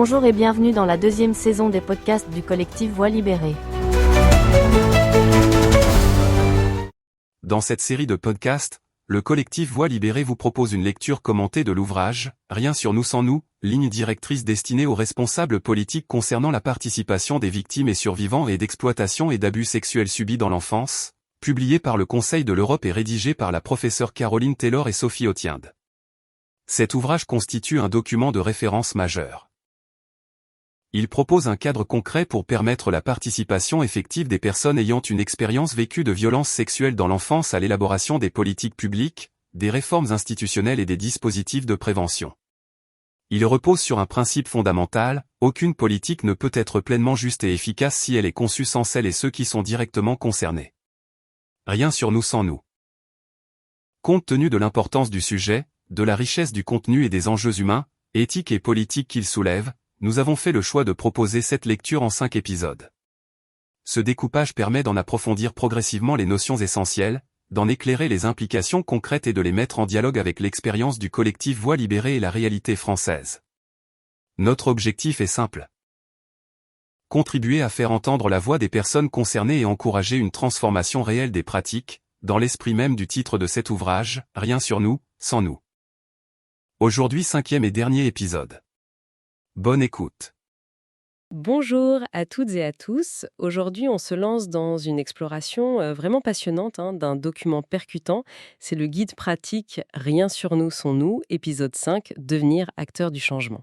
Bonjour et bienvenue dans la deuxième saison des podcasts du collectif Voix libérée. Dans cette série de podcasts, le collectif Voix libérée vous propose une lecture commentée de l'ouvrage « Rien sur nous sans nous », ligne directrice destinée aux responsables politiques concernant la participation des victimes et survivants et d'exploitation et d'abus sexuels subis dans l'enfance, publié par le Conseil de l'Europe et rédigé par la professeure Caroline Taylor et Sophie Otiende. Cet ouvrage constitue un document de référence majeur. Il propose un cadre concret pour permettre la participation effective des personnes ayant une expérience vécue de violences sexuelles dans l'enfance à l'élaboration des politiques publiques, des réformes institutionnelles et des dispositifs de prévention. Il repose sur un principe fondamental, aucune politique ne peut être pleinement juste et efficace si elle est conçue sans celles et ceux qui sont directement concernés. Rien sur nous sans nous. Compte tenu de l'importance du sujet, de la richesse du contenu et des enjeux humains, éthiques et politiques qu'il soulève, nous avons fait le choix de proposer cette lecture en 5 épisodes. Ce découpage permet d'en approfondir progressivement les notions essentielles, d'en éclairer les implications concrètes et de les mettre en dialogue avec l'expérience du collectif Voix libérée et la réalité française. Notre objectif est simple. Contribuer à faire entendre la voix des personnes concernées et encourager une transformation réelle des pratiques, dans l'esprit même du titre de cet ouvrage, Rien sur nous, sans nous. Aujourd'hui 5e et dernier épisode. Bonne écoute. Bonjour à toutes et à tous. Aujourd'hui, on se lance dans une exploration vraiment passionnante d'un document percutant. C'est le guide pratique Rien sur nous sans nous, épisode 5, Devenir acteur du changement.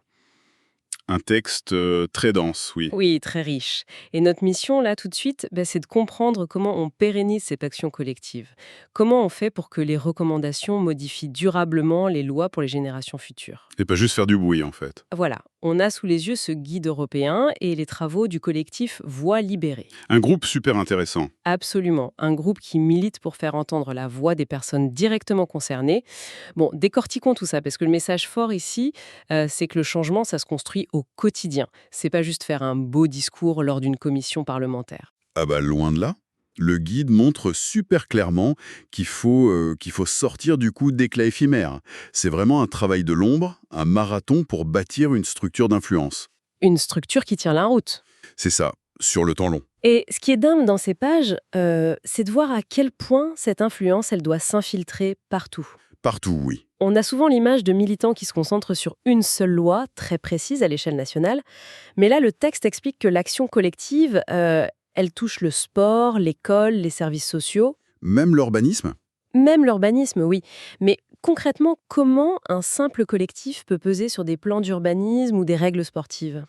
Un texte très dense, oui. Oui, très riche. Et notre mission, là, tout de suite, c'est de comprendre comment on pérennise cette action collective. Comment on fait pour que les recommandations modifient durablement les lois pour les générations futures. Et pas juste faire du bruit, en fait. Voilà, on a sous les yeux ce guide européen et les travaux du collectif Voix libérée. Un groupe super intéressant. Absolument, un groupe qui milite pour faire entendre la voix des personnes directement concernées. Bon, décortiquons tout ça, parce que le message fort ici, c'est que le changement, ça se construit au quotidien. C'est pas juste faire un beau discours lors d'une commission parlementaire. Ah bah loin de là. Le guide montre super clairement qu'il faut sortir du coup d'éclat éphémère. C'est vraiment un travail de l'ombre, un marathon pour bâtir une structure d'influence. Une structure qui tient la route. C'est ça, sur le temps long. Et ce qui est dingue dans ces pages, c'est de voir à quel point cette influence, elle doit s'infiltrer partout. Partout, oui. On a souvent l'image de militants qui se concentrent sur une seule loi, très précise à l'échelle nationale. Mais là, le texte explique que l'action collective, elle touche le sport, l'école, les services sociaux. Même l'urbanisme ? Même l'urbanisme, oui. Mais concrètement, comment un simple collectif peut peser sur des plans d'urbanisme ou des règles sportives ?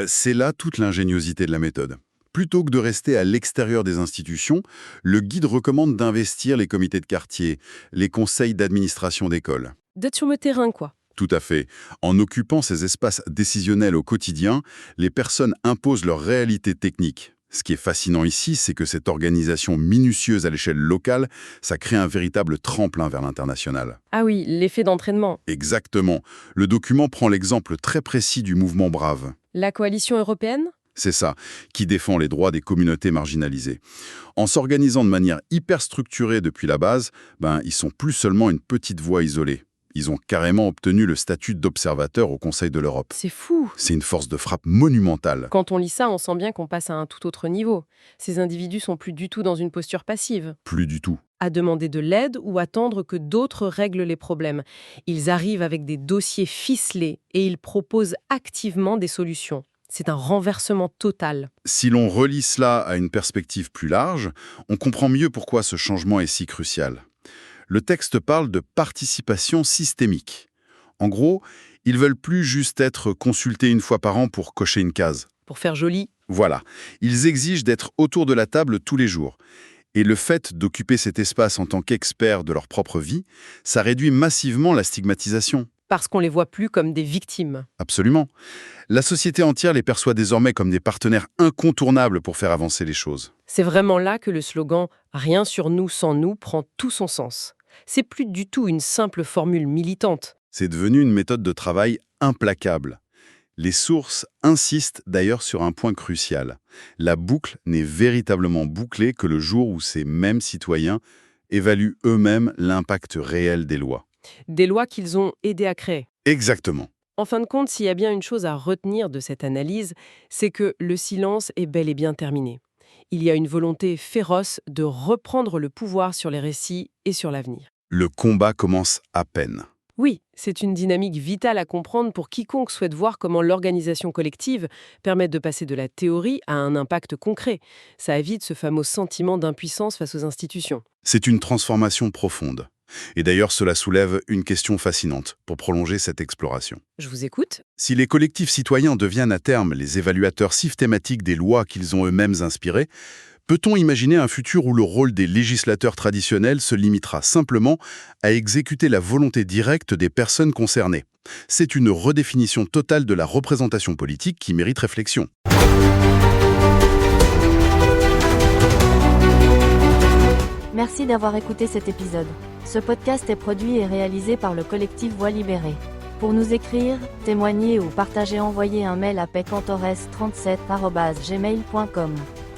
C'est là toute l'ingéniosité de la méthode. Plutôt que de rester à l'extérieur des institutions, le guide recommande d'investir les comités de quartier, les conseils d'administration d'école. D'être sur le terrain, quoi. Tout à fait. En occupant ces espaces décisionnels au quotidien, les personnes imposent leur réalité technique. Ce qui est fascinant ici, c'est que cette organisation minutieuse à l'échelle locale, ça crée un véritable tremplin vers l'international. Ah oui, l'effet d'entraînement. Exactement. Le document prend l'exemple très précis du mouvement Brave. La coalition européenne ? C'est ça, qui défend les droits des communautés marginalisées. En s'organisant de manière hyper structurée depuis la base, ils sont plus seulement une petite voix isolée. Ils ont carrément obtenu le statut d'observateur au Conseil de l'Europe. C'est fou. C'est une force de frappe monumentale. Quand on lit ça, on sent bien qu'on passe à un tout autre niveau. Ces individus sont plus du tout dans une posture passive. Plus du tout. À demander de l'aide ou attendre que d'autres règlent les problèmes. Ils arrivent avec des dossiers ficelés et ils proposent activement des solutions. C'est un renversement total. Si l'on relie cela à une perspective plus large, on comprend mieux pourquoi ce changement est si crucial. Le texte parle de participation systémique. En gros, ils veulent plus juste être consultés une fois par an pour cocher une case. Pour faire joli. Voilà. Ils exigent d'être autour de la table tous les jours. Et le fait d'occuper cet espace en tant qu'experts de leur propre vie, ça réduit massivement la stigmatisation. Parce qu'on les voit plus comme des victimes. Absolument. La société entière les perçoit désormais comme des partenaires incontournables pour faire avancer les choses. C'est vraiment là que le slogan « Rien sur nous sans nous » prend tout son sens. C'est plus du tout une simple formule militante. C'est devenu une méthode de travail implacable. Les sources insistent d'ailleurs sur un point crucial. La boucle n'est véritablement bouclée que le jour où ces mêmes citoyens évaluent eux-mêmes l'impact réel des lois. Des lois qu'ils ont aidé à créer. Exactement. En fin de compte, s'il y a bien une chose à retenir de cette analyse, c'est que le silence est bel et bien terminé. Il y a une volonté féroce de reprendre le pouvoir sur les récits et sur l'avenir. Le combat commence à peine. Oui, c'est une dynamique vitale à comprendre pour quiconque souhaite voir comment l'organisation collective permet de passer de la théorie à un impact concret. Ça évite ce fameux sentiment d'impuissance face aux institutions. C'est une transformation profonde. Et d'ailleurs, cela soulève une question fascinante pour prolonger cette exploration. Je vous écoute. Si les collectifs citoyens deviennent à terme les évaluateurs systématiques des lois qu'ils ont eux-mêmes inspirées, peut-on imaginer un futur où le rôle des législateurs traditionnels se limitera simplement à exécuter la volonté directe des personnes concernées? C'est une redéfinition totale de la représentation politique qui mérite réflexion. Merci d'avoir écouté cet épisode. Ce podcast est produit et réalisé par le collectif Voix libérée. Pour nous écrire, témoigner ou partager, envoyez un mail à pecantores37@gmail.com.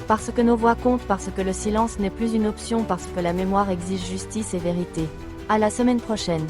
Parce que nos voix comptent, parce que le silence n'est plus une option, parce que la mémoire exige justice et vérité. À la semaine prochaine.